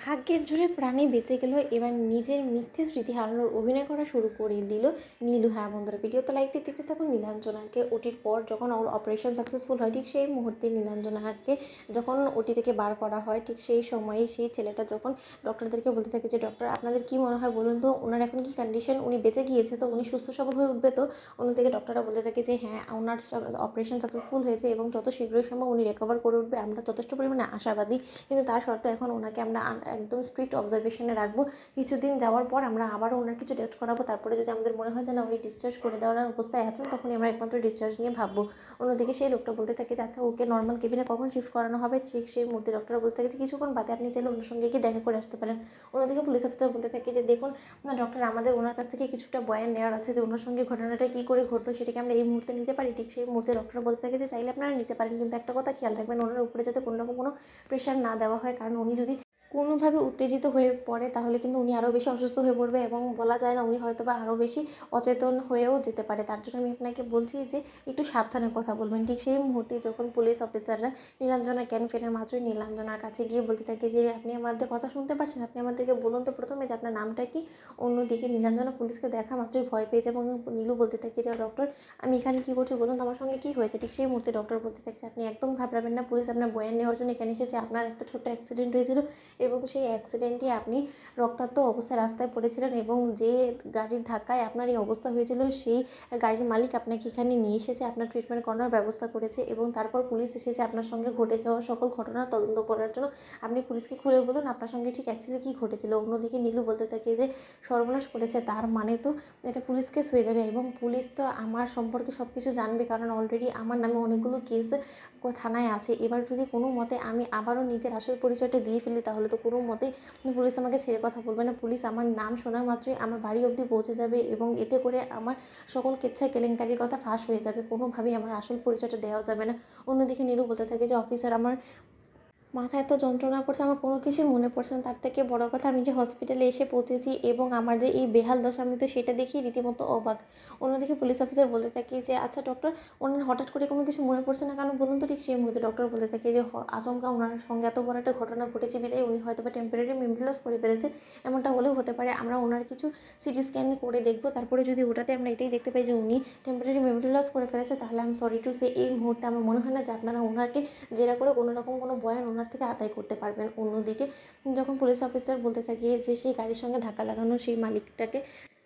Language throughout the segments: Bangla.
ভাগ্যের জোরে প্রাণে বেঁচে গেল। এবার নিজের মিথ্যে স্মৃতি হারানোর অভিনয় করা শুরু করে দিল নীলু। হ্যাঁ বন্ধুরা, ভিডিওতে লাইক দিতে দিতে থাকুন। নীলাঞ্জনাকে ওটির পর যখন ওর অপারেশন সাকসেসফুল হয়, ঠিক সেই মুহূর্তে নীলাঞ্জনাকে যখন ওটি থেকে বার করা হয়, ঠিক সেই সময়ে সেই ছেলেটা যখন ডক্টরদেরকে বলতে থাকে যে ডক্টর আপনাদের কি মনে হয় বলুন তো, ওনার এখন কি কন্ডিশন, উনি বেঁচে গিয়েছে তো, উনি সুস্থ সবল হয়ে উঠবে তো। অন্যদিকে ডক্টররা বলতে থাকে যে হ্যাঁ ওনার অপারেশন সাকসেসফুল হয়েছে এবং যত শীঘ্রই সম্ভব উনি রিকভার করে উঠবে, আমরা যথেষ্ট পরিমাণে আশাবাদী। কিন্তু তার সত্ত্বেও এখন ওনাকে আমরা একদম স্ট্রিক্ট অবজারভেশনে রাখবো। কিছুদিন যাওয়ার পর আমরা আবারও ওনার কিছু টেস্ট করাবো, তারপরে যদি আমাদের মনে হয় যে না উনি ডিসচার্জ করে দেওয়ার অবস্থায় আছেন, তখনই আমরা একমাত্র ডিসচার্জ নিয়ে ভাববো। অন্যদিকে সেই লোকটা বলতে থাকে যে আচ্ছা ওকে নর্মাল কেবিনে কখন শিফট করানো হবে, ঠিক সেই মুহূর্তে ডক্টররা বলতে থাকে যে কিছুক্ষণ বাদে আপনি চাইলে ওনার সঙ্গে গিয়ে দেখা করে আসতে পারেন। অন্যদিকে পুলিশ অফিসার বলতে থাকে যে দেখুন না ডক্টর, আমাদের ওনার কাছ থেকে কিছুটা বয়ান নেওয়ার আছে যে ওনার সঙ্গে ঘটনাটা কী করে ঘটলো সেটাকে আমরা এই মুহূর্তে নিতে পারি। ঠিক সেই মুহূর্তে ডক্টর বলতে থাকে যে চাইলে আপনারা নিতে পারেন, কিন্তু একটা কথা খেয়াল রাখবেন ওনার উপরে যাতে কোনো রকম কোনো প্রেশার না দেওয়া হয়, কারণ উনি যদি কোনোভাবে উত্তেজিত হয়ে পড়ে তাহলে কিন্তু উনি আরও বেশি অসুস্থ হয়ে পড়বে এবং বলা যায় না উনি হয়তো বা আরও বেশি অচেতন হয়েও যেতে পারে। তার জন্য আমি আপনাকে বলছি যে একটু সাবধানে কথা বলবেন। ঠিক সেই মুহূর্তে যখন পুলিশ অফিসাররা নীলাঞ্জনা জ্ঞান ফেরার মাত্রই নীলাঞ্জনার কাছে গিয়ে বলতে থাকে যে আপনি আমাদের কথা শুনতে পাচ্ছেন, আপনি আমাদেরকে বলুন তো প্রথমে যে আপনার নামটা কি। অন্যদিকে নীলাঞ্জনা পুলিশকে দেখা মাত্রই ভয় পেয়ে যায় এবং নীলু বলতে থাকে যে ডক্টর আমি এখানে কী করছি বলুন তো, আমার সঙ্গে কী হয়েছে। ঠিক সেই মুহূর্তে ডক্টর বলতে থাকছে আপনি একদম ঘাবড়াবেন না, পুলিশ আপনার বয়ান নেওয়ার জন্য এখানে এসেছে। আপনার একটা ছোট্ট অ্যাক্সিডেন্ট হয়েছিল এবং সেই অ্যাক্সিডেন্টে আপনি রক্তাক্ত অবস্থায় রাস্তায় পড়েছিলেন এবং যে গাড়ির ধাক্কায় আপনার এই অবস্থা হয়েছিল সেই গাড়ির মালিক আপনাকে এখানে নিয়ে এসেছে, আপনার ট্রিটমেন্ট করানোর ব্যবস্থা করেছে এবং তারপর পুলিশ এসেছে আপনার সঙ্গে ঘটে যাওয়া সকল ঘটনা তদন্ত করার জন্য। আপনি পুলিশকে খুলে বলুন আপনার সঙ্গে ঠিক অ্যাকচুয়ালি কী ঘটেছিল। অন্যদিকে নীলু বলতে থাকে যে সর্বনাশ করেছে, তার মানে তো এটা পুলিশ কেস হয়ে যাবে এবং পুলিশ তো আমার সম্পর্কে সব কিছু জানবে, কারণ অলরেডি আমার নামে অনেকগুলো কেস থানায় আছে। এবার যদি কোনো মতে আমি আবারও নিজের আসল পরিচয়টা দিয়ে ফেলি তাহলে তো কোনো মতেই পুলিশ আমাকে ছেড়ে কথা বলবে না। পুলিশ আমার নাম শোনা মাত্রই আমার বাড়ি অবধি পৌঁছে যাবে এবং এতে করে আমার সকল কেচ্ছা কেলেঙ্কারির কথা ফাঁস হয়ে যাবে, কোনোভাবেই আমার আসল পরিচয়টা দেওয়া যাবে না। অন্যদিকে নীলু বলতে থাকে যে অফিসার আমার মাথায় এত যন্ত্রণা করছে, আমার কোনো কিছুই মনে পড়ছে না। তার থেকে বড় কথা আমি যে হসপিটালে এসে পৌঁছেছি এবং আমার যে এই বেহাল দশা, আমি তো সেটা দেখেই রীতিমতো অবাক। অন্যদিকে পুলিশ অফিসার বলতে থাকি যে আচ্ছা ডক্টর, ওনার হঠাৎ করে কোনো কিছু মনে পড়ছে না কেন বলুন তো। ঠিক সেই মুহূর্তে ডক্টর বলতে থাকে যে আচমকা ওনার সঙ্গে এত বড় একটা ঘটনা ঘটেছে বিধায় উনি হয়তো বা টেম্পোরারি মেমরি লস করে ফেলেছে। এমনটা হলেও হতে পারে, আমরা ওনার কিছু সিটি স্ক্যান করে দেখবো, তারপরে যদি ওটাতে আমরা এটাই দেখতে পাই যে উনি টেম্পোরারি মেমরি লস করে ফেলেছে, তাহলে আমি সরি টু সে এই মুহূর্তে আমার মনে হয় না যে আপনারা ওনাকে জেরা করে কোনো রকম কোনো বয়ান ওনার থেকে আদায় করতে পারবেন। অন্যদিকে যখন পুলিশ অফিসার বলতে থাকে যে সেই গাড়ির সঙ্গে ধাক্কা লাগানো সেই মালিকটাকে,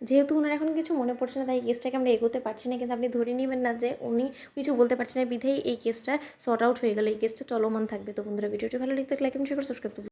যেহেতু ওনার এখন কিছু মনে পড়ছে না তাই কেসটাকে আমরা এগোতে পারছি না, কিন্তু আপনি ধরে নেবেন না যে উনি কিছু বলতে পারছেন না বিধেই এই কেসটা সর্ট আউট হয়ে গেল, এই কেসটা চলমান থাকবে। তো বন্ধুরা, ভিডিওটি ভালো লাগতে লাইক এবং শেয়ার করে সাবস্ক্রাইব করুন।